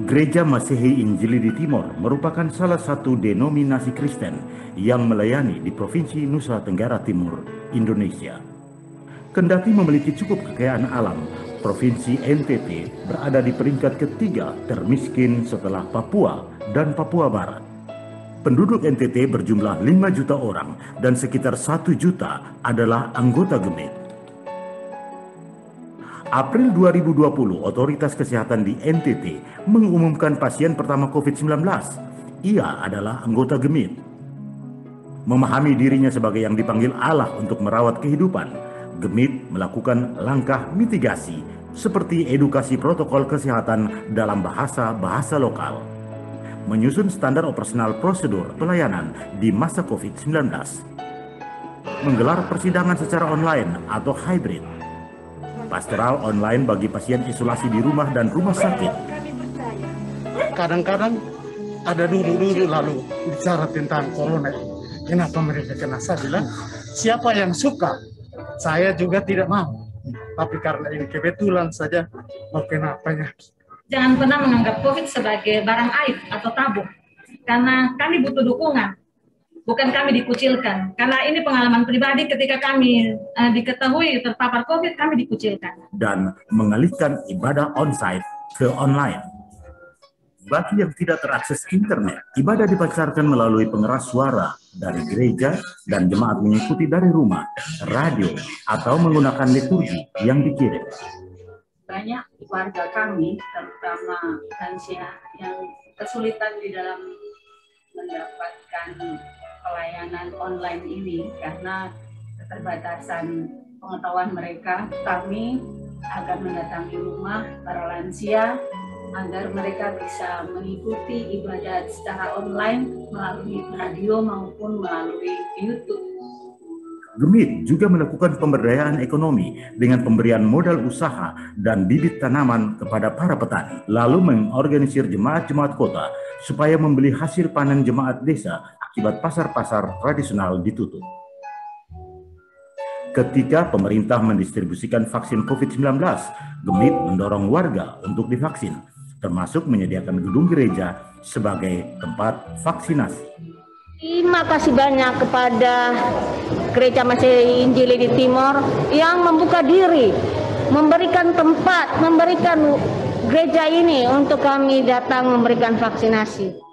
Gereja Masehi Injili di Timor merupakan salah satu denominasi Kristen yang melayani di Provinsi Nusa Tenggara Timur, Indonesia. Kendati memiliki cukup kekayaan alam, Provinsi NTT berada di peringkat ketiga termiskin setelah Papua dan Papua Barat. Penduduk NTT berjumlah 5 juta orang dan sekitar 1 juta adalah anggota Gemit. April 2020, Otoritas Kesehatan di NTT mengumumkan pasien pertama COVID-19. Ia adalah anggota Gemit. Memahami dirinya sebagai yang dipanggil Allah untuk merawat kehidupan, Gemit melakukan langkah mitigasi seperti edukasi protokol kesehatan dalam bahasa lokal, menyusun standar operasional prosedur pelayanan di masa COVID-19, menggelar persidangan secara online atau hybrid, pastoral online bagi pasien isolasi di rumah dan rumah sakit. Kadang-kadang ada dulu lalu bicara tentang corona. Kenapa mereka kena? Saya bilang, siapa yang suka? Saya juga tidak mau. Tapi karena ini kebetulan saja, mau kenapanya. Jangan pernah menganggap COVID sebagai barang aib atau tabu. Karena kami butuh dukungan. Bukan kami dikucilkan, karena ini pengalaman pribadi ketika kami diketahui terpapar COVID, kami dikucilkan. Dan mengalihkan ibadah onsite ke online. Bagi yang tidak terakses internet, ibadah dipancarkan melalui pengeras suara dari gereja dan jemaat mengikuti dari rumah, radio, atau menggunakan liturgi yang dikirim. Banyak warga kami, terutama lansia, yang kesulitan di dalam mendapatkan pelayanan online ini karena keterbatasan pengetahuan mereka. Kami akan mendatangi rumah para lansia agar mereka bisa mengikuti ibadat secara online melalui radio maupun melalui YouTube. Gemit juga melakukan pemberdayaan ekonomi dengan pemberian modal usaha dan bibit tanaman kepada para petani, lalu mengorganisir jemaat-jemaat kota supaya membeli hasil panen jemaat desa akibat pasar-pasar tradisional ditutup. Ketika pemerintah mendistribusikan vaksin COVID-19, Gemit mendorong warga untuk divaksin, termasuk menyediakan gedung gereja sebagai tempat vaksinasi. Terima kasih banyak kepada Gereja Masehi Injili di Timor yang membuka diri, memberikan tempat, memberikan gereja ini untuk kami datang memberikan vaksinasi.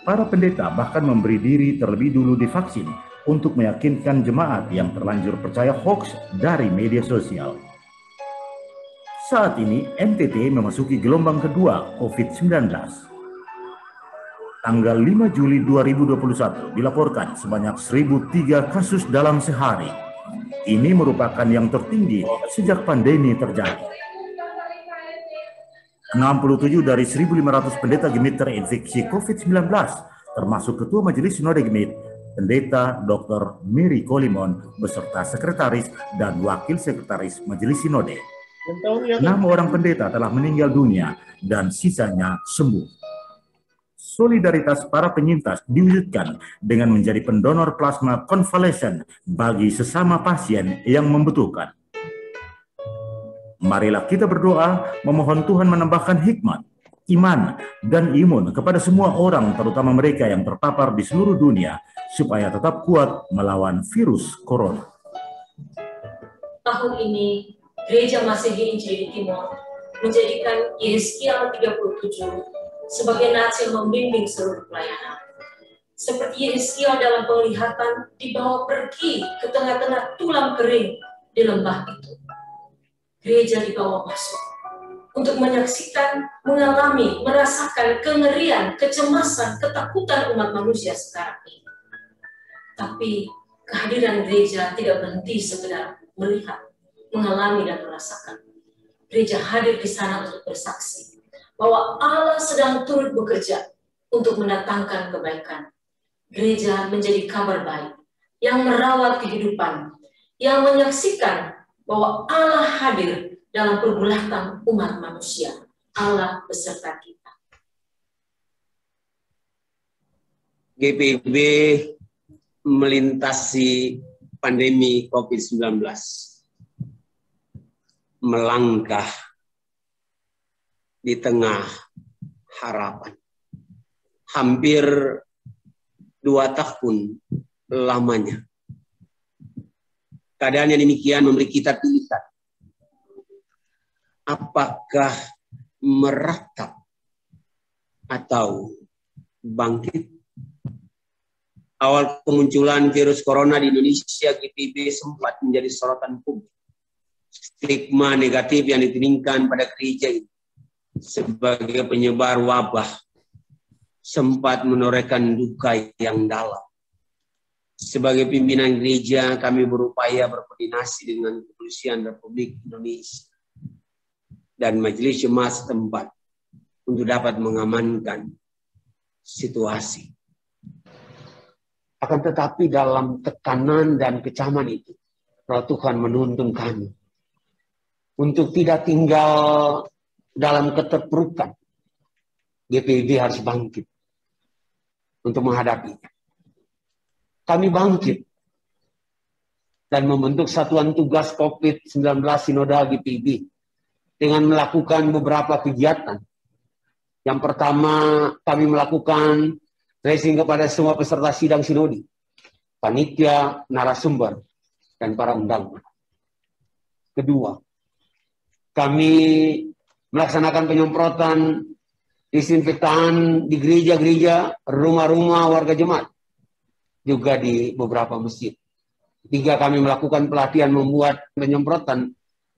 Para pendeta bahkan memberi diri terlebih dulu divaksin untuk meyakinkan jemaat yang terlanjur percaya hoax dari media sosial. Saat ini NTT memasuki gelombang kedua COVID-19. Tanggal 5 Juli 2021 dilaporkan sebanyak 1.003 kasus dalam sehari. Ini merupakan yang tertinggi sejak pandemi terjadi. 67 dari 1.500 pendeta Gemit terinfeksi COVID-19, termasuk Ketua Majelis Sinode Gemit, Pendeta Dr. Mary Kolimon, beserta Sekretaris dan Wakil Sekretaris Majelis Sinode. 6 orang pendeta telah meninggal dunia dan sisanya sembuh. Solidaritas para penyintas diwujudkan dengan menjadi pendonor plasma konvalesen bagi sesama pasien yang membutuhkan. Marilah kita berdoa memohon Tuhan menambahkan hikmat, iman, dan imun kepada semua orang, terutama mereka yang terpapar di seluruh dunia, supaya tetap kuat melawan virus corona. Tahun ini, Gereja Masehi Injili Timor menjadikan Yesaya 37 sebagai nas yang membimbing seluruh pelayanan. Seperti Yesaya dalam penglihatan dibawa pergi ke tengah-tengah tulang kering di lembah itu. Gereja dibawa masuk untuk menyaksikan, mengalami, merasakan kengerian, kecemasan, ketakutan umat manusia sekarang ini. Tapi kehadiran gereja tidak berhenti sekedar melihat, mengalami, dan merasakan. Gereja hadir di sana untuk bersaksi bahwa Allah sedang turut bekerja untuk mendatangkan kebaikan. Gereja menjadi kabar baik yang merawat kehidupan, yang menyaksikan bahwa Allah hadir dalam pergulatan umat manusia. Allah beserta kita. GPIB melintasi pandemi COVID-19, melangkah di tengah harapan. Hampir 2 tahun lamanya. Keadaan yang demikian memberi kita pilihan. Apakah meratap atau bangkit? Awal kemunculan virus corona di Indonesia, GPIB sempat menjadi sorotan publik. Stigma negatif yang ditudingkan pada gereja ini sebagai penyebar wabah sempat menorehkan duka yang dalam. Sebagai pimpinan gereja, kami berupaya berkoordinasi dengan Kepolisian Republik Indonesia dan Majelis Jemaat setempat untuk dapat mengamankan situasi. Akan tetapi dalam tekanan dan kecaman itu, Roh Tuhan menuntun kami untuk tidak tinggal dalam keterpurukan. GPIB harus bangkit untuk menghadapinya. Kami bangkit dan membentuk Satuan Tugas COVID-19 Sinodal GPIB dengan melakukan beberapa kegiatan. Yang pertama, kami melakukan tracing kepada semua peserta sidang sinodi, panitia, narasumber, dan para undangan. Kedua, kami melaksanakan penyemprotan disinfektan di gereja-gereja, rumah-rumah warga jemaat, juga di beberapa masjid. Tiga, kami melakukan pelatihan membuat penyemprotan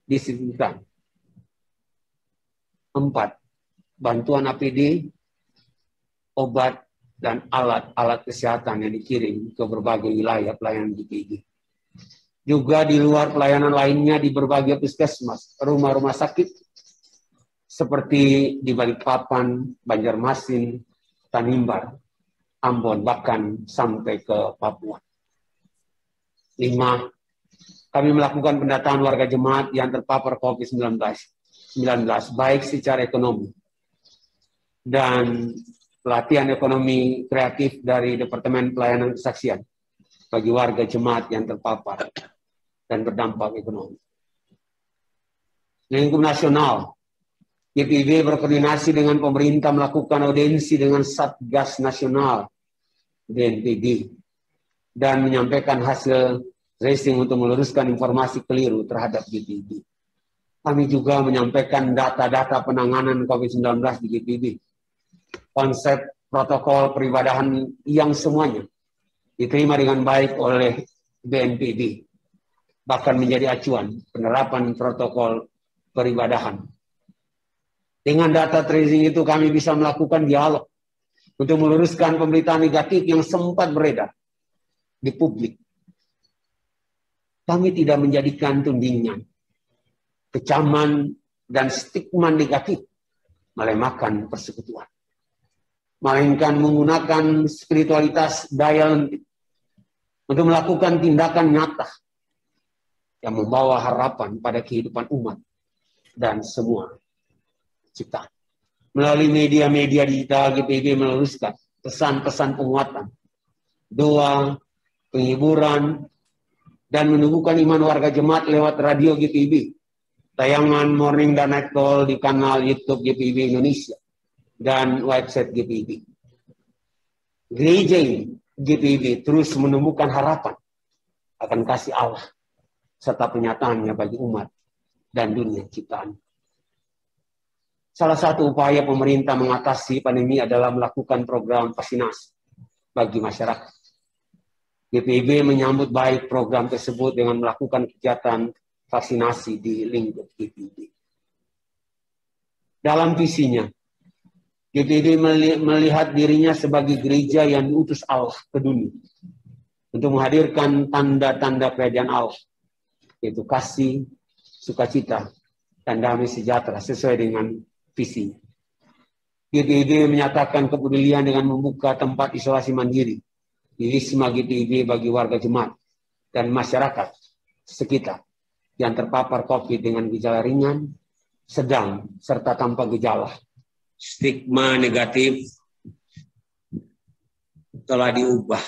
disinfektan. 4, bantuan APD, obat, dan alat-alat kesehatan yang dikirim ke berbagai wilayah pelayanan GPIB. Juga di luar pelayanan lainnya di berbagai puskesmas, rumah-rumah sakit, seperti di Balikpapan, Banjarmasin, Tanimbar, Ambon, bahkan sampai ke Papua. 5, kami melakukan pendataan warga jemaat yang terpapar COVID-19, baik secara ekonomi dan pelatihan ekonomi kreatif dari Departemen Pelayanan Kesaksian bagi warga jemaat yang terpapar dan berdampak ekonomi. Lingkup nasional, GPIB berkoordinasi dengan pemerintah melakukan audiensi dengan Satgas Nasional BNPB dan menyampaikan hasil tracing untuk meluruskan informasi keliru terhadap GPIB. Kami juga menyampaikan data-data penanganan COVID-19 di GPIB. Konsep protokol peribadahan yang semuanya diterima dengan baik oleh BNPB, bahkan menjadi acuan penerapan protokol peribadahan. Dengan data tracing itu kami bisa melakukan dialog untuk meluruskan pemberitaan negatif yang sempat beredar di publik. Kami tidak menjadikan tudingan, kecaman, dan stigma negatif melemahkan persekutuan, melainkan menggunakan spiritualitas daya lentik untuk melakukan tindakan nyata yang membawa harapan pada kehidupan umat dan semua ciptaan. Melalui media-media digital, GPIB meluruskan pesan-pesan penguatan, doa, penghiburan, dan menumbuhkan iman warga jemaat lewat radio GPIB, tayangan morning dan night call di kanal YouTube GPIB Indonesia, dan website GPIB. Gereja ini, GPIB, terus menumbuhkan harapan akan kasih Allah serta penyataannya bagi umat dan dunia ciptaan. Salah satu upaya pemerintah mengatasi pandemi adalah melakukan program vaksinasi bagi masyarakat. GPIB menyambut baik program tersebut dengan melakukan kegiatan vaksinasi di lingkup GPIB. Dalam visinya, GPIB melihat dirinya sebagai gereja yang diutus Allah ke dunia untuk menghadirkan tanda-tanda kerajaan Allah, yaitu kasih, sukacita, dan damai sejahtera sesuai dengan visinya. GPIB menyatakan kepedulian dengan membuka tempat isolasi mandiri di Wisma GPIB bagi warga jemaat dan masyarakat sekitar yang terpapar COVID dengan gejala ringan, sedang, serta tanpa gejala. Stigma negatif telah diubah.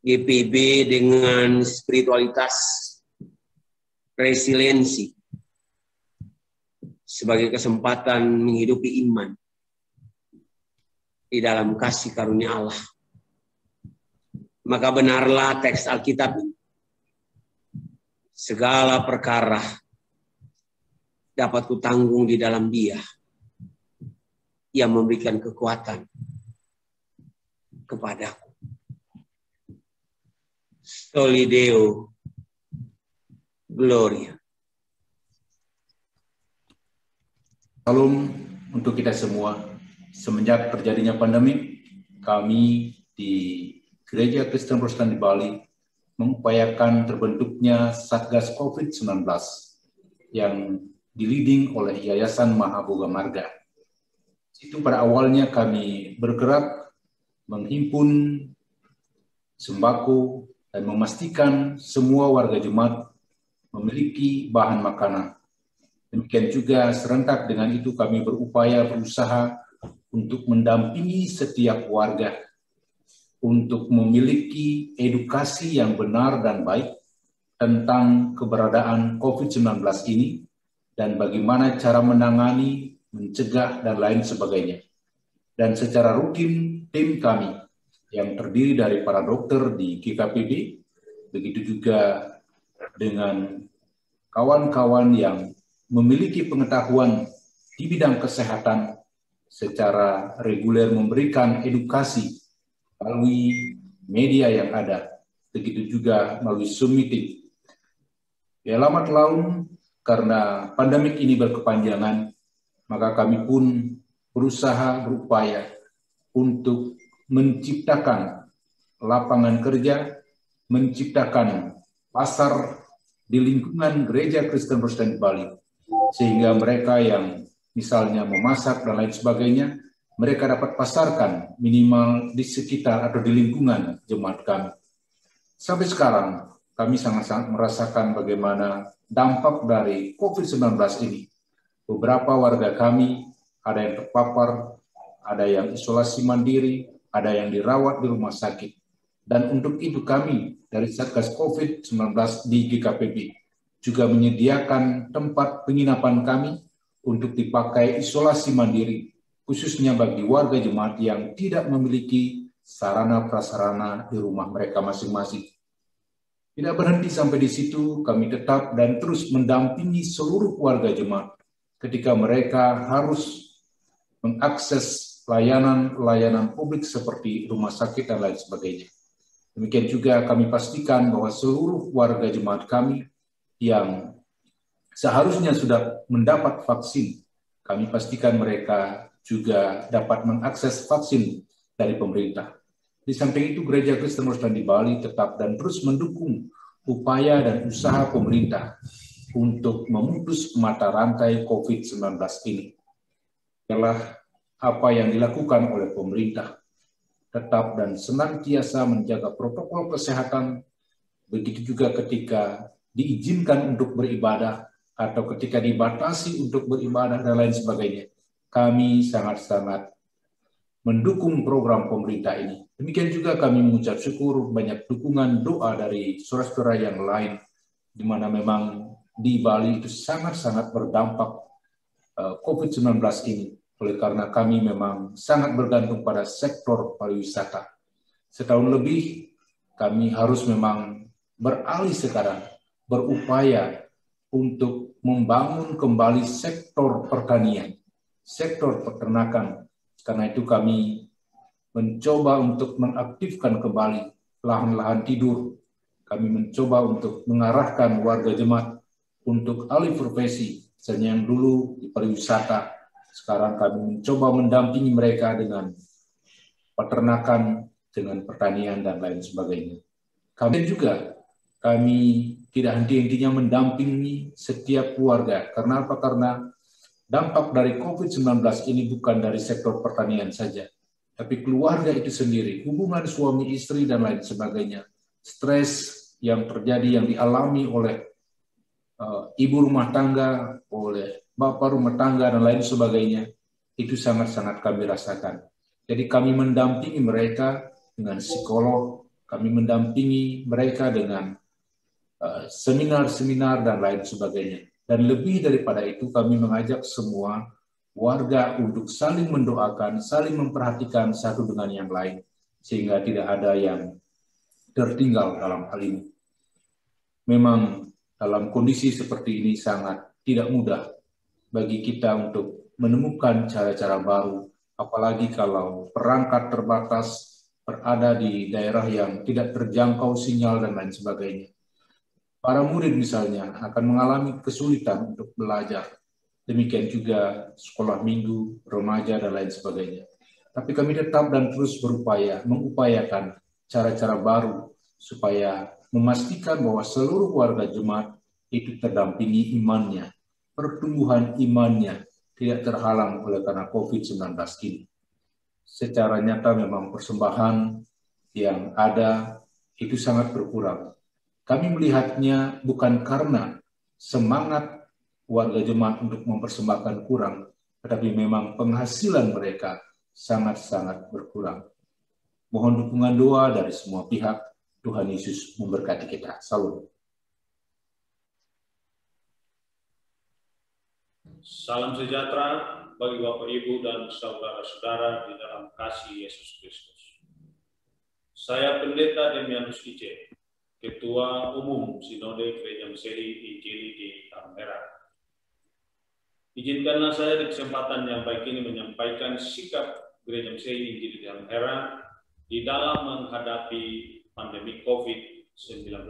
GPIB dengan spiritualitas resiliensi sebagai kesempatan menghidupi iman di dalam kasih karunia Allah. Maka benarlah teks Alkitab ini. Segala perkara dapat kutanggung di dalam Dia yang memberikan kekuatan kepadaku. Soli Deo Gloria. Salam untuk kita semua. Semenjak terjadinya pandemi, kami di Gereja Kristen Protestan di Bali mengupayakan terbentuknya Satgas COVID-19 yang di-leading oleh Yayasan Mahaboga Marga. Itu pada awalnya kami bergerak menghimpun sembako dan memastikan semua warga jemaat memiliki bahan makanan. Demikian juga serentak dengan itu kami berusaha untuk mendampingi setiap warga untuk memiliki edukasi yang benar dan baik tentang keberadaan COVID-19 ini dan bagaimana cara menangani, mencegah, dan lain sebagainya. Dan secara rutin tim kami yang terdiri dari para dokter di GKPD, begitu juga dengan kawan-kawan yang memiliki pengetahuan di bidang kesehatan secara reguler memberikan edukasi melalui media yang ada, begitu juga melalui Zoom meeting. Ya, lambat laun karena pandemik ini berkepanjangan, maka kami pun berupaya untuk menciptakan lapangan kerja, menciptakan pasar di lingkungan Gereja Kristen Protestan Bali, sehingga mereka yang misalnya memasak dan lain sebagainya, mereka dapat pasarkan minimal di sekitar atau di lingkungan jemaat kami. Sampai sekarang, kami sangat-sangat merasakan bagaimana dampak dari COVID-19 ini. Beberapa warga kami, ada yang terpapar, ada yang isolasi mandiri, ada yang dirawat di rumah sakit. Dan untuk itu kami dari Satgas COVID-19 di GKPB juga menyediakan tempat penginapan kami untuk dipakai isolasi mandiri, khususnya bagi warga jemaat yang tidak memiliki sarana prasarana di rumah mereka masing-masing. Tidak berhenti sampai di situ, kami tetap dan terus mendampingi seluruh warga jemaat ketika mereka harus mengakses layanan-layanan publik seperti rumah sakit dan lain sebagainya. Demikian juga kami pastikan bahwa seluruh warga jemaat kami yang seharusnya sudah mendapat vaksin, kami pastikan mereka juga dapat mengakses vaksin dari pemerintah. Di samping itu, Gereja Kristen Protestan di Bali tetap dan terus mendukung upaya dan usaha pemerintah untuk memutus mata rantai COVID-19 ini. Adalah apa yang dilakukan oleh pemerintah, tetap dan senantiasa menjaga protokol kesehatan, begitu juga ketika diizinkan untuk beribadah atau ketika dibatasi untuk beribadah dan lain sebagainya. Kami sangat-sangat mendukung program pemerintah ini. Demikian juga kami mengucap syukur banyak dukungan doa dari saudara-saudara yang lain, di mana memang di Bali itu sangat-sangat berdampak COVID-19 ini. Oleh karena kami memang sangat bergantung pada sektor pariwisata. Setahun lebih kami harus memang beralih sekarang, berupaya untuk membangun kembali sektor pertanian, sektor peternakan. Karena itu kami mencoba untuk mengaktifkan kembali lahan-lahan tidur. Kami mencoba untuk mengarahkan warga jemaat untuk alih profesi, misalnya yang dulu di pariwisata. Sekarang kami mencoba mendampingi mereka dengan peternakan, dengan pertanian, dan lain sebagainya. Kami juga, kami tidak henti-hentinya mendampingi setiap keluarga. Karena apa? Karena dampak dari COVID-19 ini bukan dari sektor pertanian saja, tapi keluarga itu sendiri, hubungan suami istri dan lain sebagainya. Stres yang terjadi, yang dialami oleh ibu rumah tangga, oleh bapak rumah tangga dan lain sebagainya, itu sangat-sangat kami rasakan. Jadi kami mendampingi mereka dengan psikolog, kami mendampingi mereka dengan seminar-seminar dan lain sebagainya. Dan lebih daripada itu, kami mengajak semua warga untuk saling mendoakan, saling memperhatikan satu dengan yang lain, sehingga tidak ada yang tertinggal dalam hal ini. Memang dalam kondisi seperti ini sangat tidak mudah bagi kita untuk menemukan cara-cara baru, apalagi kalau perangkat terbatas, berada di daerah yang tidak terjangkau sinyal dan lain sebagainya. Para murid misalnya akan mengalami kesulitan untuk belajar. Demikian juga sekolah minggu, remaja, dan lain sebagainya. Tapi kami tetap dan terus mengupayakan cara-cara baru supaya memastikan bahwa seluruh warga jemaat itu terdampingi imannya, pertumbuhan imannya tidak terhalang oleh karena COVID-19 ini. Secara nyata memang persembahan yang ada itu sangat berkurang. Kami melihatnya bukan karena semangat warga jemaat untuk mempersembahkan kurang, tetapi memang penghasilan mereka sangat-sangat berkurang. Mohon dukungan doa dari semua pihak. Tuhan Yesus memberkati kita. Salam. Salam sejahtera bagi Bapak, Ibu, dan saudara-saudara di dalam kasih Yesus Kristus. Saya Pendeta Demianus IC, Ketua Umum Sinode Gereja Masehi Injili di Halmahera. Izinkanlah saya di kesempatan yang baik ini menyampaikan sikap Gereja Masehi Injili di Halmahera di dalam menghadapi pandemi COVID-19.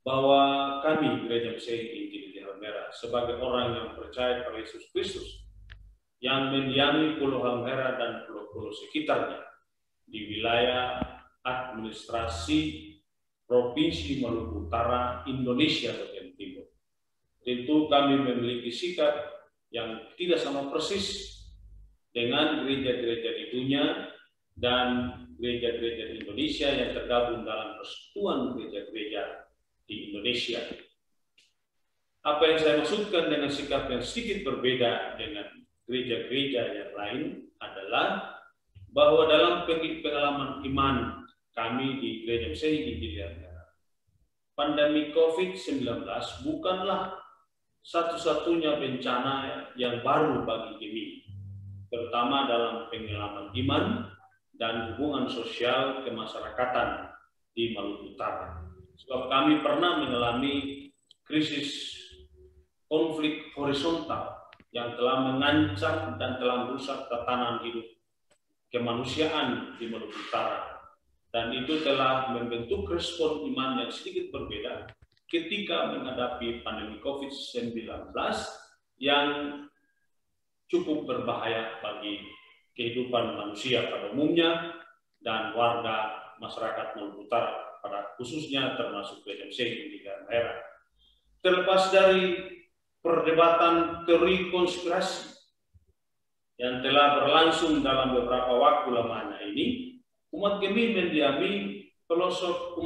Bahwa kami Gereja Masehi Injili di Halmahera sebagai orang yang percaya pada Yesus Kristus yang mendiami Pulau Halmahera dan pulau-pulau sekitarnya di wilayah administrasi Provinsi Maluku Utara, Indonesia bagian timur. Tentu kami memiliki sikap yang tidak sama persis dengan gereja-gereja di dunia dan gereja-gereja di Indonesia yang tergabung dalam persekutuan gereja-gereja di Indonesia. Apa yang saya maksudkan dengan sikap yang sedikit berbeda dengan gereja-gereja yang lain adalah bahwa dalam pengalaman iman kami di Gereja Masehi Injili Halmahera, pandemi COVID-19 bukanlah satu-satunya bencana yang baru bagi kami, terutama dalam pengalaman iman dan hubungan sosial kemasyarakatan di Maluku Utara. Sebab kami pernah mengalami krisis konflik horizontal yang telah mengancam dan telah merusak tatanan hidup kemanusiaan di Maluku Utara. Dan itu telah membentuk respon iman yang sedikit berbeda ketika menghadapi pandemi COVID-19 yang cukup berbahaya bagi kehidupan manusia pada umumnya dan warga masyarakat Maluku Utara pada khususnya termasuk Gereja Masehi di Halmahera. Terlepas dari perdebatan teori konspirasi yang telah berlangsung dalam beberapa waktu lamanya ini, umat kami mendiami pelosok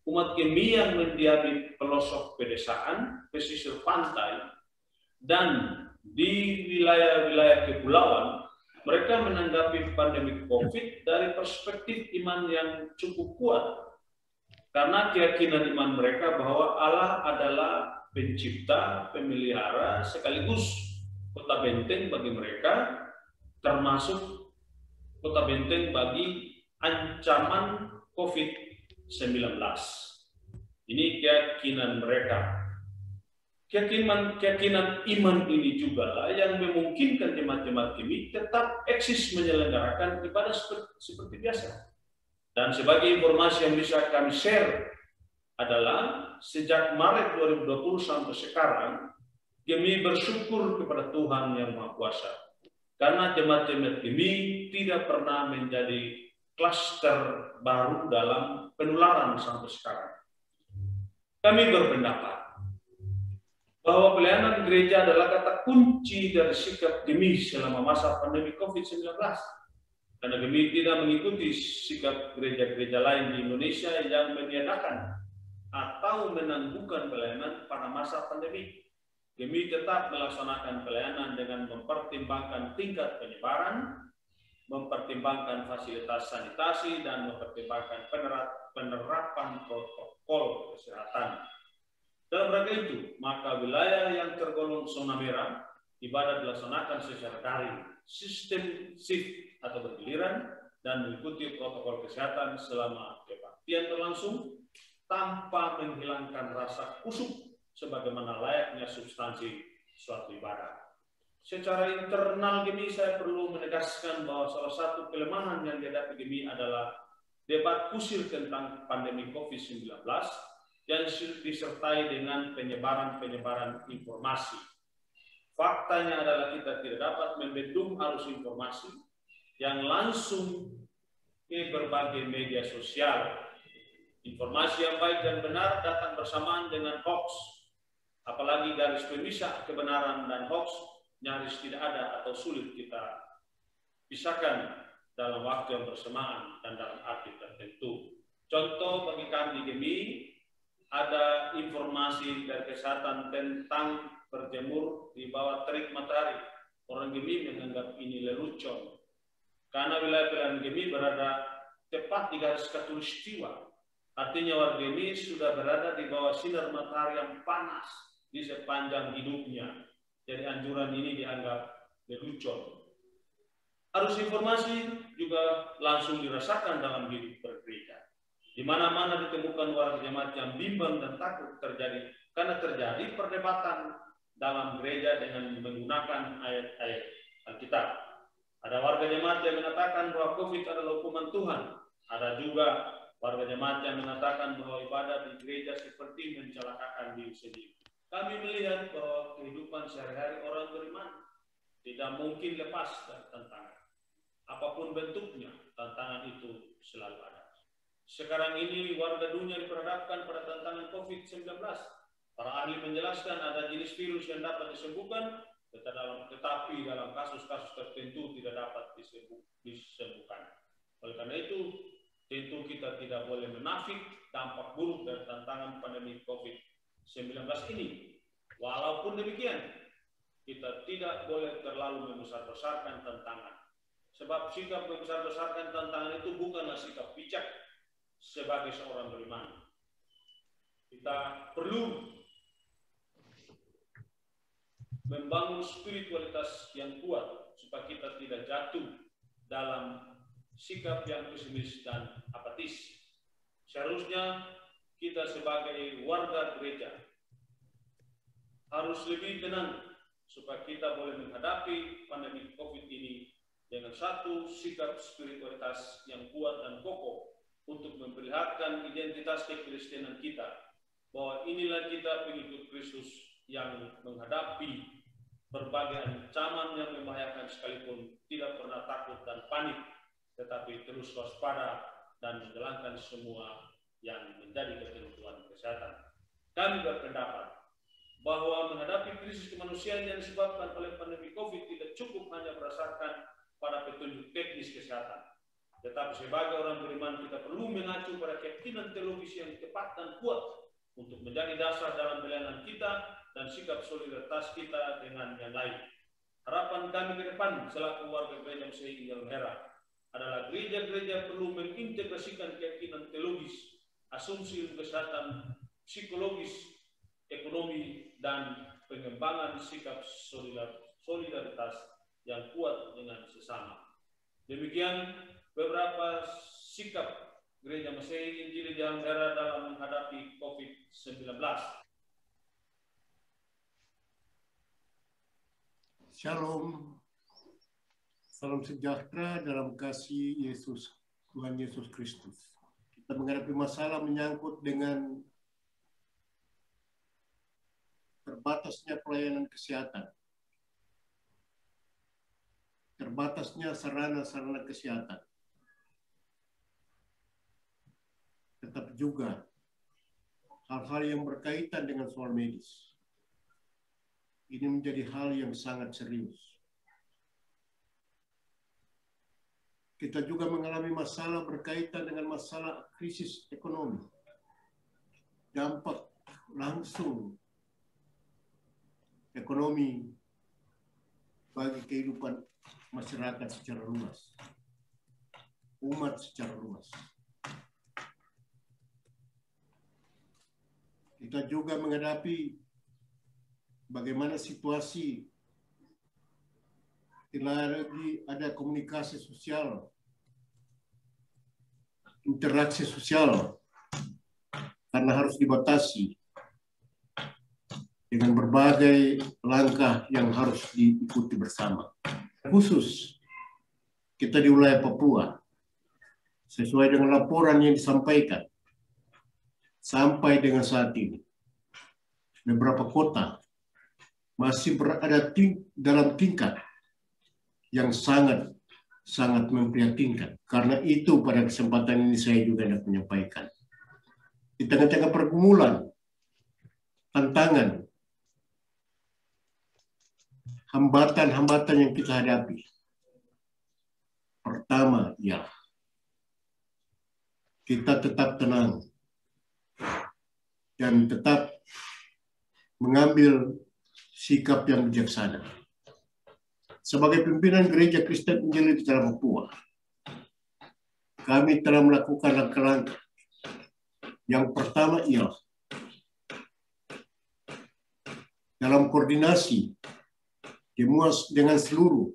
umat kami yang mendiami pelosok pedesaan, pesisir pantai, dan di wilayah-wilayah kepulauan, mereka menanggapi pandemi COVID dari perspektif iman yang cukup kuat. Karena keyakinan iman mereka bahwa Allah adalah pencipta, pemelihara, sekaligus kota benteng bagi mereka, termasuk kota benteng bagi ancaman COVID-19. Ini keyakinan mereka. Keyakinan iman ini juga lah yang memungkinkan jemaat-jemaat kami tetap eksis menyelenggarakan ibadah seperti biasa. Dan sebagai informasi yang bisa kami share adalah sejak Maret 2020 sampai sekarang, kami bersyukur kepada Tuhan Yang Maha Kuasa. Karena jemaat-jemaat kami tidak pernah menjadi klaster baru dalam penularan sampai sekarang. Kami berpendapat bahwa pelayanan gereja adalah kata kunci dari sikap kami selama masa pandemi COVID-19. Karena kami tidak mengikuti sikap gereja-gereja lain di Indonesia yang meniadakan atau menangguhkan pelayanan pada masa pandemi. Kami tetap melaksanakan pelayanan dengan mempertimbangkan tingkat penyebaran, mempertimbangkan fasilitas sanitasi, dan mempertimbangkan penerapan protokol kesehatan. Dalam rangka itu, maka wilayah yang tergolong zona merah ibadah dilaksanakan secara daring, sistem shift atau bergiliran, dan mengikuti protokol kesehatan selama kebaktian berlangsung tanpa menghilangkan rasa khusyuk sebagaimana layaknya substansi suatu ibadah. Secara internal GEMI saya perlu menegaskan bahwa salah satu kelemahan yang dihadapi GEMI adalah debat kusir tentang pandemi COVID-19 yang disertai dengan penyebaran informasi. Faktanya adalah kita tidak dapat membendung arus informasi yang langsung ke berbagai media sosial. Informasi yang baik dan benar datang bersamaan dengan hoax. Apalagi garis pemisah kebenaran dan hoax nyaris tidak ada atau sulit kita pisahkan dalam waktu yang bersamaan dan dalam arti tertentu. Contoh bagi kami di GEMI, ada informasi dari kesehatan tentang berjemur di bawah terik matahari. Orang GEMI menganggap ini lelucon. Karena wilayah pilihan GEMI berada tepat di garis khatulistiwa. Artinya warga GEMI sudah berada di bawah sinar matahari yang panas di sepanjang hidupnya. Jadi anjuran ini dianggap lelucon. Arus informasi juga langsung dirasakan dalam hidup bergereja. Di mana-mana ditemukan warga jemaat yang bimbang dan takut karena terjadi perdebatan dalam gereja dengan menggunakan ayat-ayat Alkitab. Ada warga jemaat yang mengatakan bahwa COVID adalah hukuman Tuhan. Ada juga warga jemaat yang mengatakan bahwa ibadah di gereja seperti mencelakakan diri sendiri. Kami melihat bahwa kehidupan sehari-hari orang beriman tidak mungkin lepas dari tantangan. Apapun bentuknya, tantangan itu selalu ada. Sekarang ini warga dunia diperhadapkan pada tantangan COVID-19. Para ahli menjelaskan ada jenis virus yang dapat disembuhkan, tetapi dalam kasus-kasus tertentu tidak dapat disembuhkan. Oleh karena itu, tentu kita tidak boleh menafik dampak buruk dari tantangan pandemi COVID-19 ini. Walaupun demikian, kita tidak boleh terlalu membesar-besarkan tantangan. Sebab sikap membesar-besarkan tantangan itu bukanlah sikap bijak sebagai seorang beriman. Kita perlu membangun spiritualitas yang kuat supaya kita tidak jatuh dalam sikap yang pesimis dan apatis. Seharusnya kita sebagai warga gereja harus lebih tenang supaya kita boleh menghadapi pandemi COVID ini dengan satu sikap spiritualitas yang kuat dan kokoh untuk memperlihatkan identitas kekristenan kita, bahwa inilah kita pengikut Kristus yang menghadapi berbagai ancaman yang membahayakan sekalipun tidak pernah takut dan panik, tetapi terus waspada dan menjalankan semua yang menjadi ketentuan kesehatan. Kami berpendapat bahwa menghadapi krisis kemanusiaan yang disebabkan oleh pandemi COVID tidak cukup hanya berdasarkan pada petunjuk teknis kesehatan. Tetapi sebagai orang beriman kita perlu mengacu pada keyakinan teologis yang tepat dan kuat untuk menjadi dasar dalam pelayanan kita dan sikap solidaritas kita dengan yang lain. Harapan kami ke depan selaku warga Gereja Masehi Halmahera adalah gereja-gereja perlu mengintegrasikan keyakinan teologis, asumsi kesehatan, psikologis, ekonomi, dan pengembangan sikap solidaritas yang kuat dengan sesama. Demikian beberapa sikap Gereja Masehi Injili di Halmahera dalam menghadapi COVID-19. Shalom, salam sejahtera dalam kasih Yesus, Tuhan Yesus Kristus. Kita menghadapi masalah menyangkut dengan terbatasnya pelayanan kesehatan, terbatasnya sarana-sarana kesehatan, tetapi juga hal-hal yang berkaitan dengan soal medis. Ini menjadi hal yang sangat serius. Kita juga mengalami masalah berkaitan dengan masalah krisis ekonomi. Dampak langsung ekonomi bagi kehidupan masyarakat secara luas, umat secara luas. kita juga menghadapi bagaimana situasi tidak lagi ada komunikasi sosial, interaksi sosial, karena harus dibatasi dengan berbagai langkah yang harus diikuti bersama. Khusus kita di wilayah Papua, sesuai dengan laporan yang disampaikan, sampai dengan saat ini, beberapa kota masih berada dalam tingkat yang sangat memprihatinkan. Karena itu pada kesempatan ini saya juga hendak menyampaikan, di tengah-tengah pergumulan, tantangan, hambatan-hambatan yang kita hadapi, pertama ya, kita tetap tenang dan tetap mengambil sikap yang bijaksana. Sebagai pimpinan Gereja Kristen Injili di Tanah Papua, kami telah melakukan langkah-langkah. Yang pertama ialah dalam koordinasi dengan seluruh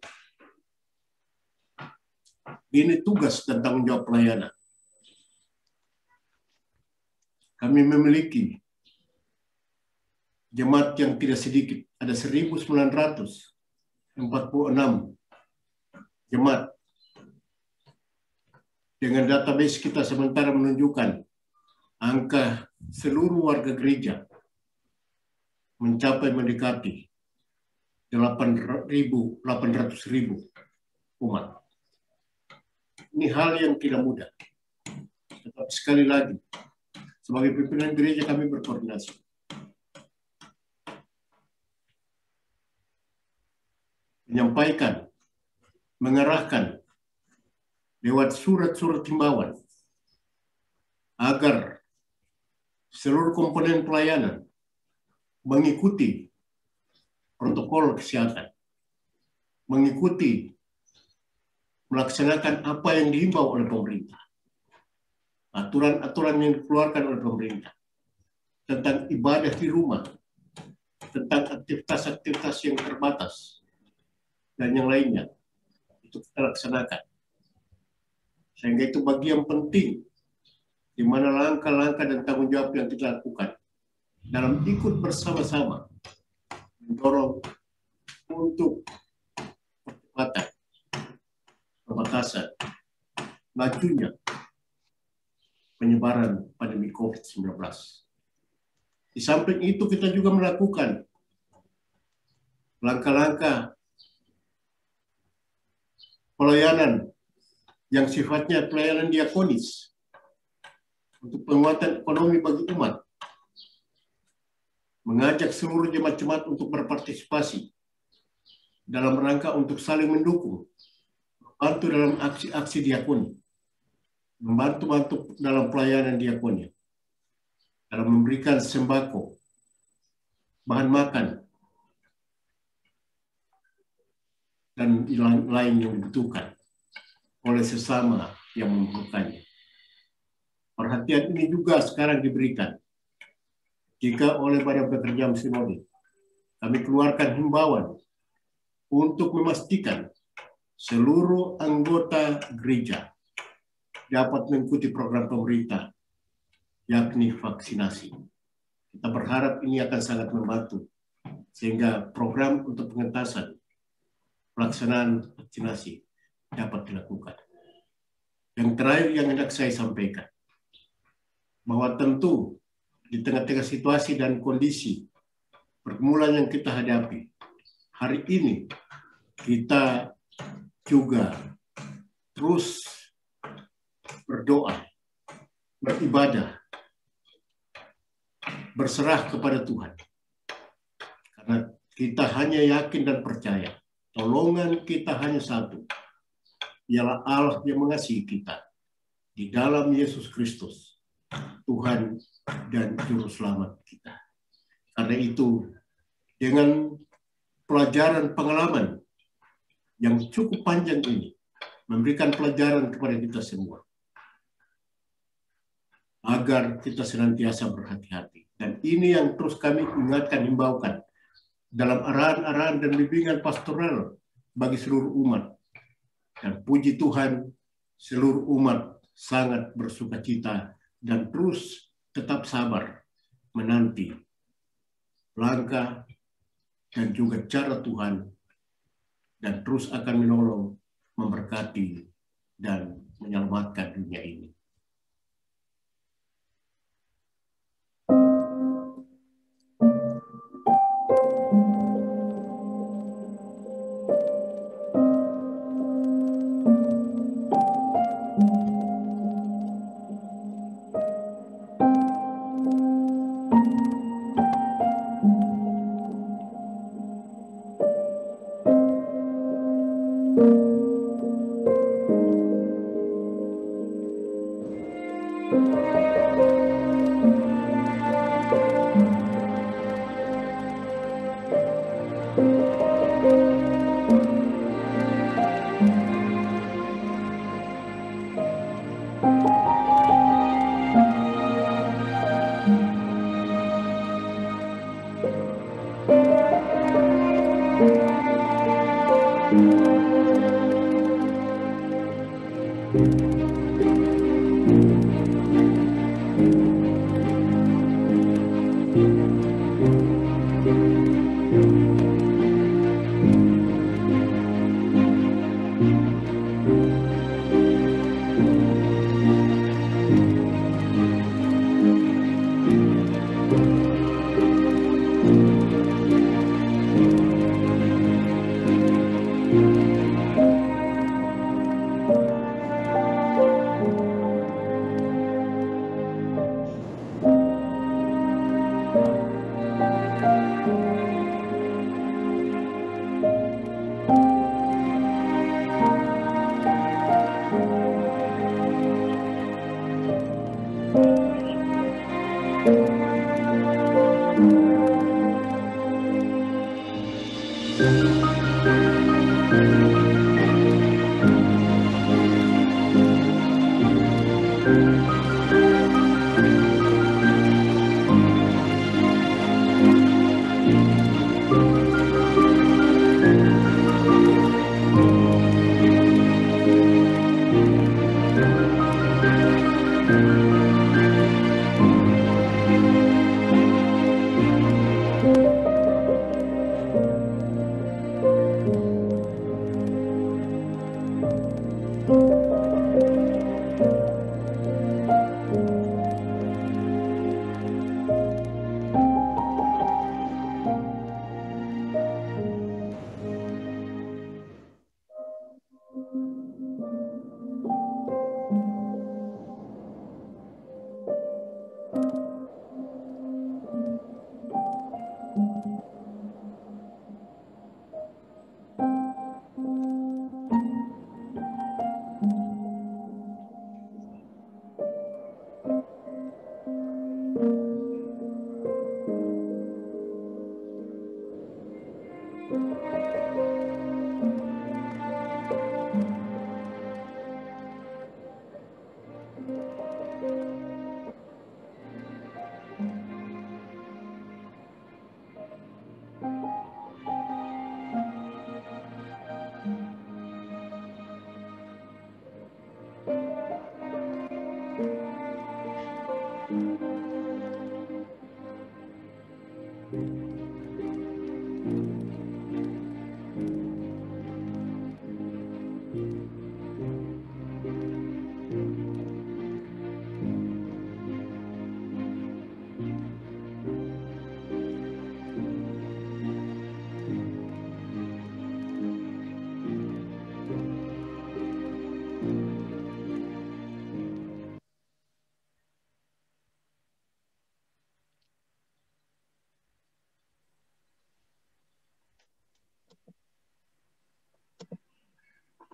ini tugas dan tanggung jawab pelayanan. Kami memiliki jemaat yang tidak sedikit, ada 1.946 jemaat. Dengan database kita sementara menunjukkan angka seluruh warga gereja mencapai mendekati 800.000 umat. Ini hal yang tidak mudah. Tetapi sekali lagi, sebagai pimpinan gereja kami berkoordinasi. Menyampaikan, mengarahkan lewat surat-surat himbauan agar seluruh komponen pelayanan mengikuti protokol kesehatan, mengikuti, melaksanakan apa yang dihimbau oleh pemerintah, aturan-aturan yang dikeluarkan oleh pemerintah tentang ibadah di rumah, tentang aktivitas-aktivitas yang terbatas, dan yang lainnya, itu kita laksanakan. Sehingga itu bagian penting di mana langkah-langkah dan tanggung jawab yang kita lakukan dalam ikut bersama-sama mendorong untuk percepatan, pembatasan, lajunya penyebaran pandemi COVID-19. Di samping itu kita juga melakukan langkah-langkah pelayanan yang sifatnya pelayanan diakonis untuk penguatan ekonomi bagi umat, mengajak seluruh jemaat-jemaat untuk berpartisipasi dalam rangka untuk saling mendukung, membantu dalam aksi-aksi diakoni, membantu dalam pelayanan diakoni, dalam memberikan sembako, bahan makan, dan lain yang dibutuhkan oleh sesama yang membutuhkannya. Perhatian ini juga sekarang diberikan jika oleh Badan Pekerja Sinode kami keluarkan himbauan untuk memastikan seluruh anggota gereja dapat mengikuti program pemerintah, yakni vaksinasi. Kita berharap ini akan sangat membantu sehingga program untuk pengentasan pelaksanaan vaksinasi dapat dilakukan. Yang terakhir yang hendak saya sampaikan, bahwa tentu di tengah-tengah situasi dan kondisi pergumulan yang kita hadapi, hari ini kita juga terus berdoa, beribadah, berserah kepada Tuhan. Karena kita hanya yakin dan percaya, tolongan kita hanya satu, ialah Allah yang mengasihi kita di dalam Yesus Kristus, Tuhan dan Juru Selamat kita. Karena itu, dengan pelajaran pengalaman yang cukup panjang ini, memberikan pelajaran kepada kita semua, agar kita senantiasa berhati-hati Dan ini yang terus kami ingatkan, himbaukan dalam arahan-arahan dan bimbingan pastoral bagi seluruh umat. Dan puji Tuhan, seluruh umat sangat bersukacita dan terus tetap sabar menanti langkah dan juga cara Tuhan, dan terus akan menolong, memberkati, dan menyelamatkan dunia ini.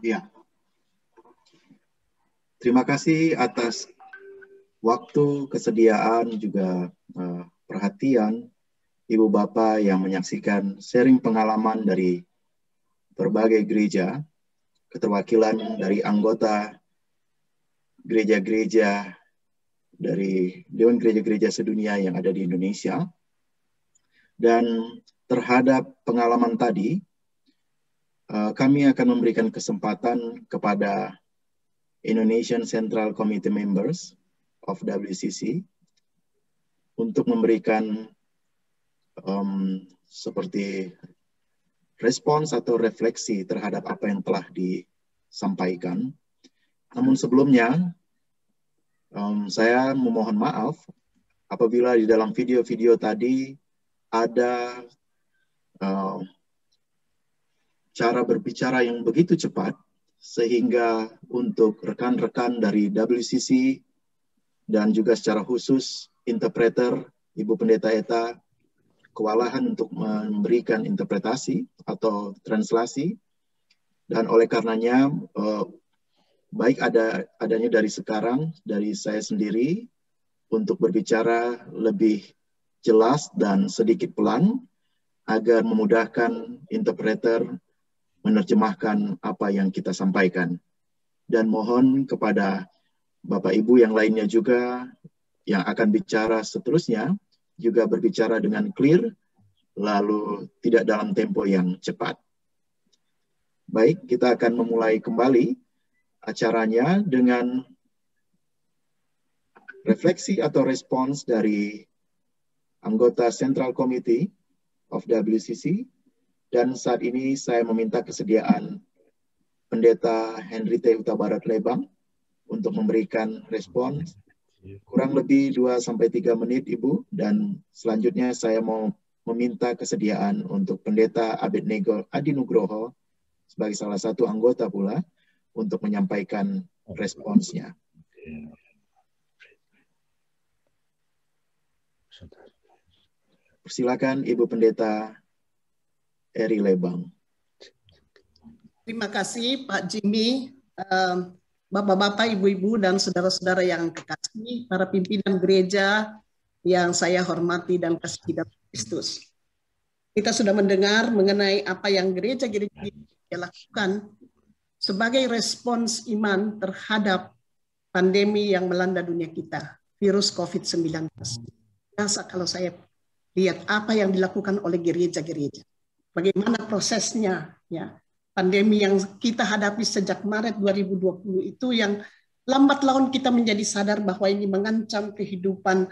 Ya, terima kasih atas waktu, kesediaan, juga perhatian Ibu Bapak yang menyaksikan sharing pengalaman dari berbagai gereja, keterwakilan dari anggota gereja-gereja dari Dewan Gereja-Gereja Sedunia yang ada di Indonesia. Dan terhadap pengalaman tadi, kami akan memberikan kesempatan kepada Indonesian Central Committee Members of WCC untuk memberikan seperti respons atau refleksi terhadap apa yang telah disampaikan. Namun sebelumnya, saya memohon maaf apabila di dalam video-video tadi ada cara berbicara yang begitu cepat, sehingga untuk rekan-rekan dari WCC dan juga secara khusus interpreter, Ibu Pendeta Eta, kewalahan untuk memberikan interpretasi atau translasi. Dan oleh karenanya, baik adanya dari sekarang, dari saya sendiri, untuk berbicara lebih jelas dan sedikit pelan, agar memudahkan interpreter menerjemahkan apa yang kita sampaikan. Dan mohon kepada Bapak Ibu yang lainnya juga yang akan bicara seterusnya, juga berbicara dengan clear, lalu tidak dalam tempo yang cepat. Baik, kita akan memulai kembali acaranya dengan refleksi atau respons dari anggota Central Committee of WCC. Dan saat ini saya meminta kesediaan Pendeta Henry T. Huta Barat Lebang untuk memberikan respons kurang lebih 2-3 menit, Ibu. Dan selanjutnya saya mau meminta kesediaan untuk Pendeta Abednego Adi Nugroho sebagai salah satu anggota pula untuk menyampaikan responsnya. Persilakan Ibu Pendeta Eri Lebang. Terima kasih Pak Jimmy, Bapak-bapak, Ibu-ibu, dan saudara-saudara yang kekasih, para pimpinan gereja yang saya hormati dan kasih dalam Kristus. Kita sudah mendengar mengenai apa yang gereja-gereja lakukan sebagai respons iman terhadap pandemi yang melanda dunia kita, virus COVID-19. Biasa kalau saya lihat apa yang dilakukan oleh gereja-gereja. Bagaimana prosesnya, ya, pandemi yang kita hadapi sejak Maret 2020 itu yang lambat laun kita menjadi sadar bahwa ini mengancam kehidupan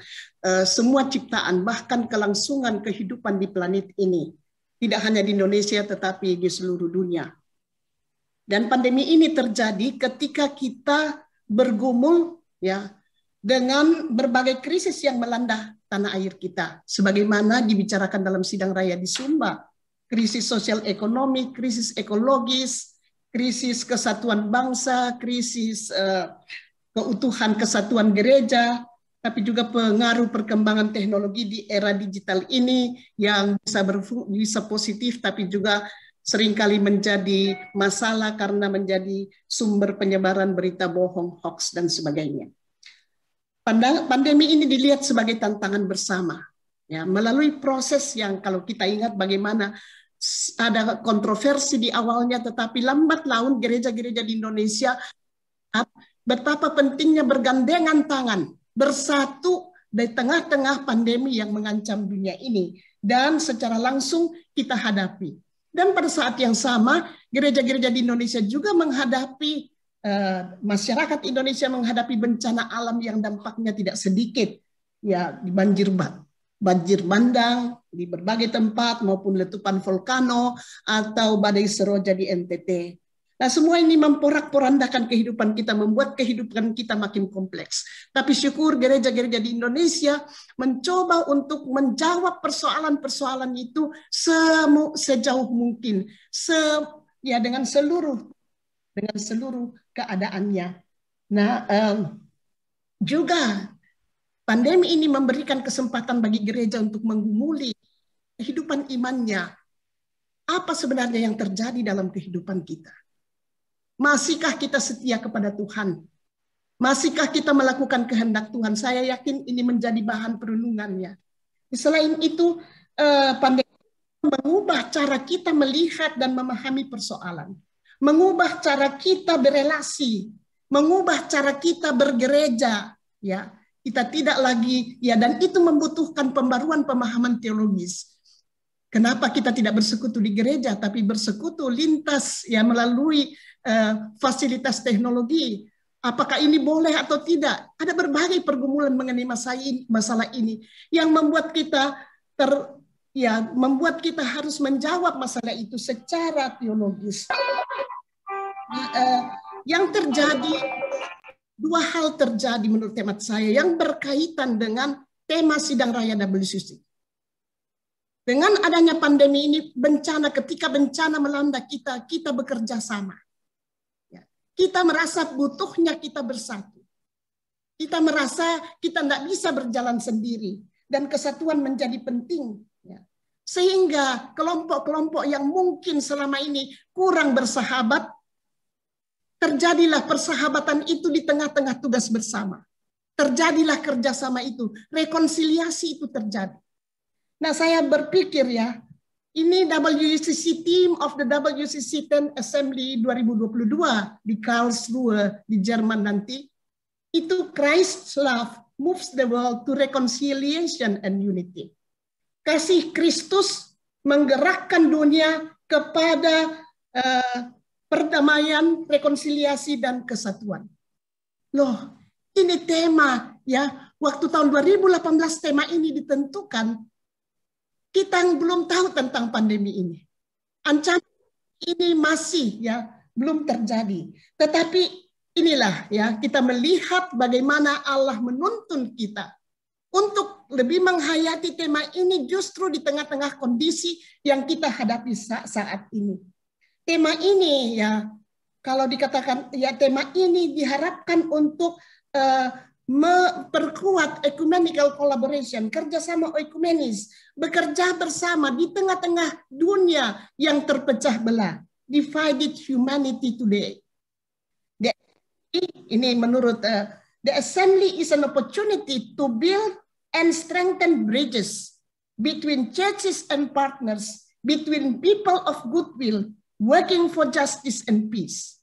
semua ciptaan, bahkan kelangsungan kehidupan di planet ini. Tidak hanya di Indonesia tetapi di seluruh dunia. Dan pandemi ini terjadi ketika kita bergumul, ya, dengan berbagai krisis yang melanda tanah air kita. Sebagaimana dibicarakan dalam sidang raya di Sumba. Krisis sosial ekonomi, krisis ekologis, krisis kesatuan bangsa, krisis keutuhan kesatuan gereja, tapi juga pengaruh perkembangan teknologi di era digital ini yang bisa positif, tapi juga seringkali menjadi masalah karena menjadi sumber penyebaran berita bohong, hoax, dan sebagainya. Pandemi ini dilihat sebagai tantangan bersama, ya, melalui proses yang kalau kita ingat bagaimana ada kontroversi di awalnya, tetapi lambat laun gereja-gereja di Indonesia betapa pentingnya bergandengan tangan, bersatu di tengah-tengah pandemi yang mengancam dunia ini, dan secara langsung kita hadapi. Dan pada saat yang sama, gereja-gereja di Indonesia juga menghadapi, masyarakat Indonesia menghadapi bencana alam yang dampaknya tidak sedikit, ya, banjir bandang di berbagai tempat maupun letupan volcano atau badai seroja di NTT. Nah, semua ini memporak-porandakan kehidupan kita, membuat kehidupan kita makin kompleks. Tapi syukur gereja-gereja di Indonesia mencoba untuk menjawab persoalan-persoalan itu sejauh mungkin, ya, dengan seluruh keadaannya. Nah, juga pandemi ini memberikan kesempatan bagi gereja untuk menggumuli kehidupan imannya. Apa sebenarnya yang terjadi dalam kehidupan kita? Masihkah kita setia kepada Tuhan? Masihkah kita melakukan kehendak Tuhan? Saya yakin ini menjadi bahan perenungannya. Selain itu, pandemi mengubah cara kita melihat dan memahami persoalan. Mengubah cara kita berelasi. Mengubah cara kita bergereja. Ya, Kita tidak lagi, ya, dan itu membutuhkan pembaruan pemahaman teologis. Kenapa kita tidak bersekutu di gereja, tapi bersekutu lintas, ya, melalui fasilitas teknologi. Apakah ini boleh atau tidak? Ada berbagai pergumulan mengenai masalah ini yang membuat kita membuat kita harus menjawab masalah itu secara teologis. Yang terjadi, dua hal terjadi menurut hemat saya yang berkaitan dengan tema sidang raya WCC. Dengan adanya pandemi ini, ketika bencana melanda kita, kita bekerja sama. Kita merasa butuhnya kita bersatu. Kita merasa kita tidak bisa berjalan sendiri. Dan kesatuan menjadi penting. Sehingga kelompok-kelompok yang mungkin selama ini kurang bersahabat, terjadilah persahabatan itu di tengah-tengah tugas bersama. Terjadilah kerjasama itu, rekonsiliasi itu terjadi. Nah, saya berpikir, ya, ini WCC Team of the WCC 10 Assembly 2022 di Karlsruhe di Jerman nanti, itu Christ's love moves the world to reconciliation and unity. Kasih Kristus menggerakkan dunia kepada perdamaian, rekonsiliasi, dan kesatuan. Loh, ini tema, ya, waktu tahun 2018 tema ini ditentukan, kita belum tahu tentang pandemi ini. Ancaman ini masih, ya, belum terjadi. Tetapi inilah, ya, kita melihat bagaimana Allah menuntun kita untuk lebih menghayati tema ini justru di tengah-tengah kondisi yang kita hadapi saat ini. Tema ini, ya, kalau dikatakan, ya, tema ini diharapkan untuk memperkuat ecumenical collaboration, kerjasama ekumenis, bekerja bersama di tengah-tengah dunia yang terpecah belah, divided humanity today. Ini menurut the assembly is an opportunity to build and strengthen bridges between churches and partners, between people of goodwill, working for justice and peace.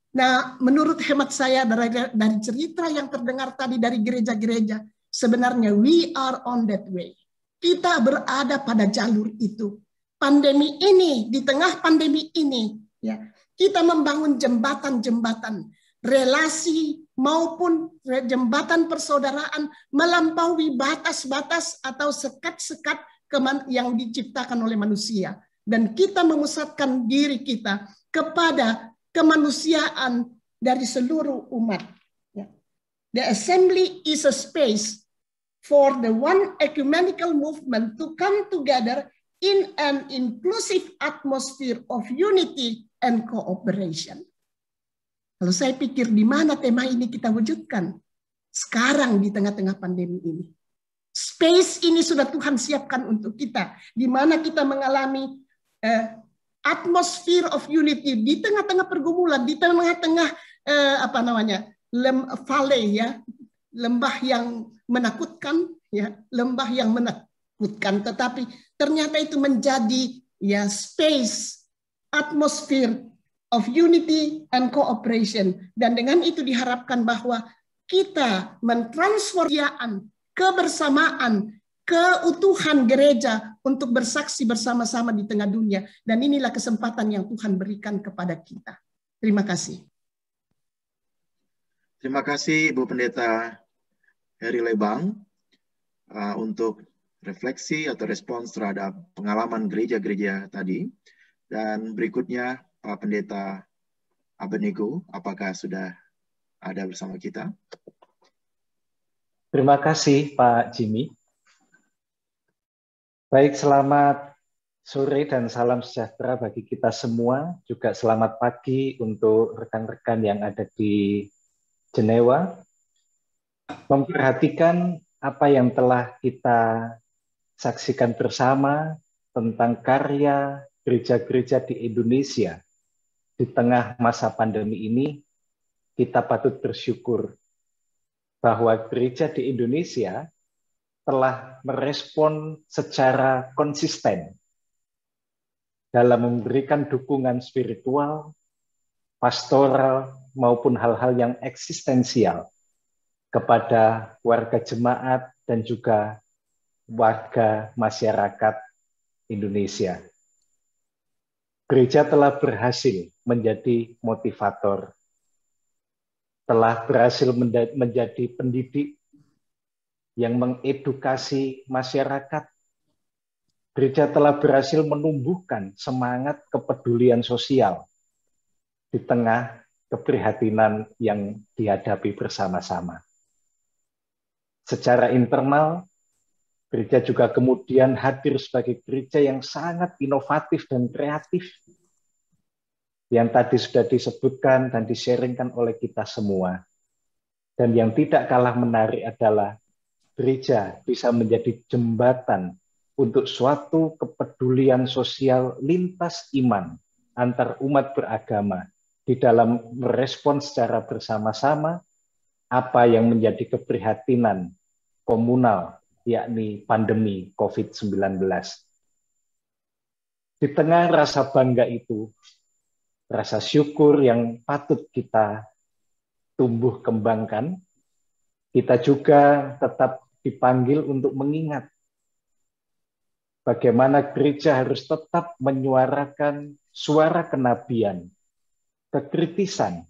Nah, menurut hemat saya dari cerita yang terdengar tadi dari gereja-gereja, sebenarnya we are on that way. Kita berada pada jalur itu. Pandemi ini, di tengah pandemi ini, ya, kita membangun jembatan-jembatan, relasi maupun jembatan persaudaraan melampaui batas-batas atau sekat-sekat yang diciptakan oleh manusia. Dan kita memusatkan diri kita kepada kemanusiaan dari seluruh umat. The assembly is a space for the one ecumenical movement to come together in an inclusive atmosphere of unity and cooperation. Kalau saya pikir di mana tema ini kita wujudkan? Sekarang di tengah-tengah pandemi ini. Space ini sudah Tuhan siapkan untuk kita. Di mana kita mengalami atmosphere of unity di tengah-tengah pergumulan, di tengah-tengah valley, ya, lembah yang menakutkan, ya, lembah yang menakutkan, tetapi ternyata itu menjadi, ya, space, atmosphere of unity and cooperation. Dan dengan itu diharapkan bahwa kita mentransformasikan kebersamaan, keutuhan gereja untuk bersaksi bersama-sama di tengah dunia. Dan inilah kesempatan yang Tuhan berikan kepada kita. Terima kasih. Terima kasih Ibu Pendeta Heri Lebang untuk refleksi atau respons terhadap pengalaman gereja-gereja tadi. Dan berikutnya Pak Pendeta Abednego, apakah sudah ada bersama kita? Terima kasih Pak Jimmy. Baik, selamat sore dan salam sejahtera bagi kita semua. Juga selamat pagi untuk rekan-rekan yang ada di Jenewa. Memperhatikan apa yang telah kita saksikan bersama tentang karya gereja-gereja di Indonesia di tengah masa pandemi ini, kita patut bersyukur bahwa gereja di Indonesia telah merespon secara konsisten dalam memberikan dukungan spiritual, pastoral, maupun hal-hal yang eksistensial kepada warga jemaat dan juga warga masyarakat Indonesia. Gereja telah berhasil menjadi motivator, telah berhasil menjadi pendidik yang mengedukasi masyarakat. Gereja telah berhasil menumbuhkan semangat kepedulian sosial di tengah keprihatinan yang dihadapi bersama-sama. Secara internal, gereja juga kemudian hadir sebagai gereja yang sangat inovatif dan kreatif, yang tadi sudah disebutkan dan di-sharingkan oleh kita semua. Dan yang tidak kalah menarik adalah gereja bisa menjadi jembatan untuk suatu kepedulian sosial lintas iman antar umat beragama di dalam merespons secara bersama-sama apa yang menjadi keprihatinan komunal, yakni pandemi COVID-19. Di tengah rasa bangga itu, rasa syukur yang patut kita tumbuh kembangkan, kita juga tetap dipanggil untuk mengingat bagaimana gereja harus tetap menyuarakan suara kenabian, kekritisan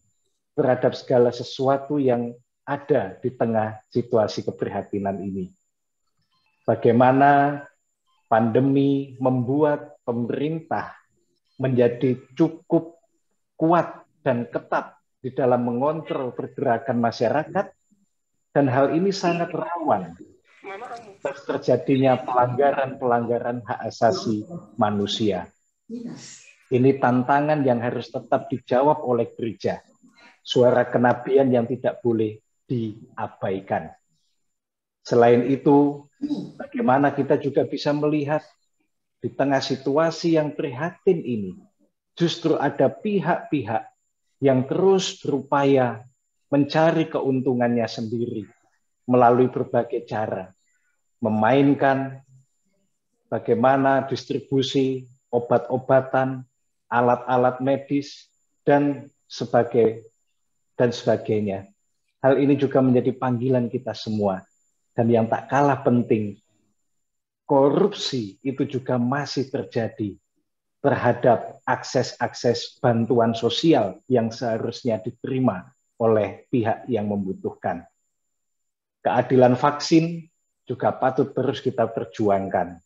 terhadap segala sesuatu yang ada di tengah situasi keprihatinan ini. Bagaimana pandemi membuat pemerintah menjadi cukup kuat dan ketat di dalam mengontrol pergerakan masyarakat, dan hal ini sangat rawan terjadinya pelanggaran-pelanggaran hak asasi manusia. Ini tantangan yang harus tetap dijawab oleh gereja. Suara kenabian yang tidak boleh diabaikan. Selain itu, bagaimana kita juga bisa melihat di tengah situasi yang prihatin ini, justru ada pihak-pihak yang terus berupaya mencari keuntungannya sendiri melalui berbagai cara, memainkan bagaimana distribusi obat-obatan, alat-alat medis, dan sebagainya. Hal ini juga menjadi panggilan kita semua. Dan yang tak kalah penting, korupsi itu juga masih terjadi terhadap akses-akses bantuan sosial yang seharusnya diterima oleh pihak yang membutuhkan. Keadilan vaksin juga patut terus kita perjuangkan.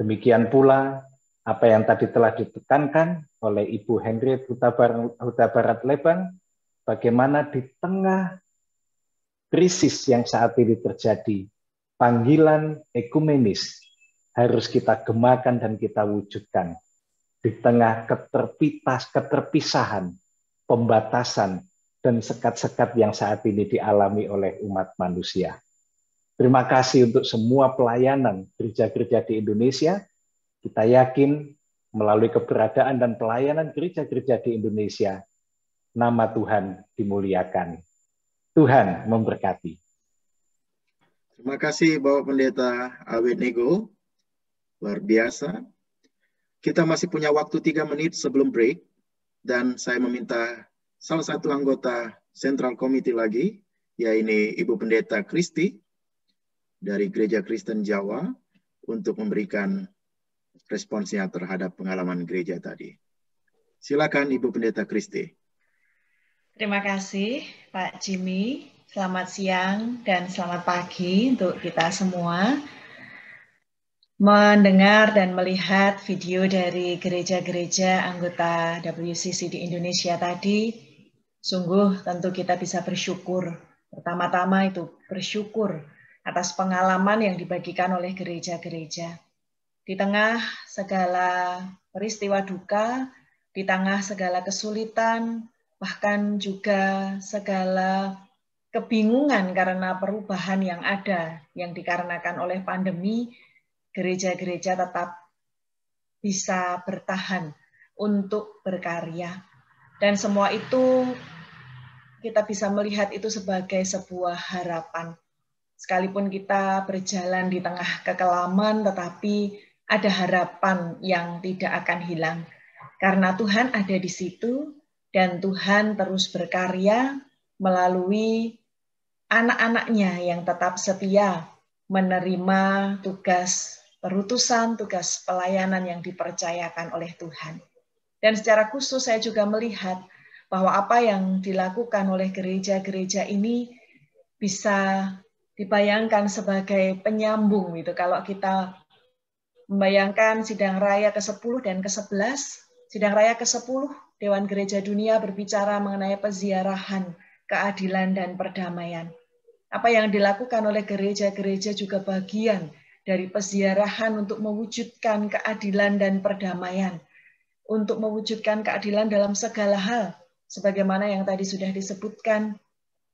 Demikian pula apa yang tadi telah ditekankan oleh Ibu Henriette Huta Barat Lebang, bagaimana di tengah krisis yang saat ini terjadi, panggilan ekumenis harus kita gemakan dan kita wujudkan di tengah keterpisahan, pembatasan, dan sekat-sekat yang saat ini dialami oleh umat manusia. Terima kasih untuk semua pelayanan gereja-gereja di Indonesia. Kita yakin melalui keberadaan dan pelayanan gereja-gereja di Indonesia, nama Tuhan dimuliakan. Tuhan memberkati. Terima kasih Bapak Pendeta Abednego. Luar biasa. Kita masih punya waktu 3 menit sebelum break. Dan saya meminta salah satu anggota Central Committee lagi, yaitu Ibu Pendeta Kristi dari Gereja Kristen Jawa, untuk memberikan responsnya terhadap pengalaman gereja tadi. Silakan Ibu Pendeta Kristi. Terima kasih Pak Jimmy, selamat siang dan selamat pagi untuk kita semua. Mendengar dan melihat video dari gereja-gereja anggota WCC di Indonesia tadi, sungguh tentu kita bisa bersyukur. Pertama-tama itu bersyukur atas pengalaman yang dibagikan oleh gereja-gereja. Di tengah segala peristiwa duka, di tengah segala kesulitan, bahkan juga segala kebingungan karena perubahan yang ada yang dikarenakan oleh pandemi, gereja-gereja tetap bisa bertahan untuk berkarya. Dan semua itu kita bisa melihat itu sebagai sebuah harapan. Sekalipun kita berjalan di tengah kekelaman, tetapi ada harapan yang tidak akan hilang. Karena Tuhan ada di situ, dan Tuhan terus berkarya melalui anak-anaknya yang tetap setia menerima tugas perutusan, tugas pelayanan yang dipercayakan oleh Tuhan. Dan secara khusus saya juga melihat bahwa apa yang dilakukan oleh gereja-gereja ini bisa dibayangkan sebagai penyambung gitu. Kalau kita membayangkan sidang raya ke-10 dan ke-11, sidang raya ke-10 Dewan Gereja Dunia berbicara mengenai peziarahan, keadilan dan perdamaian. Apa yang dilakukan oleh gereja-gereja juga bagian dari peziarahan untuk mewujudkan keadilan dan perdamaian, untuk mewujudkan keadilan dalam segala hal, sebagaimana yang tadi sudah disebutkan,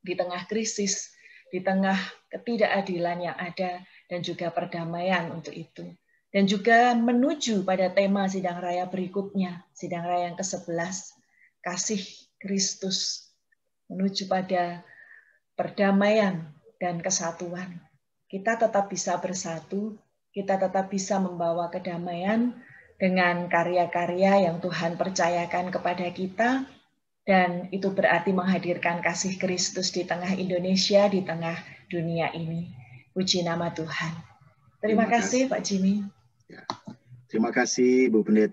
di tengah krisis, di tengah ketidakadilan yang ada, dan juga perdamaian untuk itu. Dan juga menuju pada tema sidang raya berikutnya, sidang raya yang ke-11, kasih Kristus, menuju pada perdamaian dan kesatuan. Kita tetap bisa bersatu, kita tetap bisa membawa kedamaian dengan karya-karya yang Tuhan percayakan kepada kita, dan itu berarti menghadirkan kasih Kristus di tengah Indonesia, di tengah dunia ini. Puji nama Tuhan. Terima kasih Pak Jimmy. Terima kasih Bu Pendeta.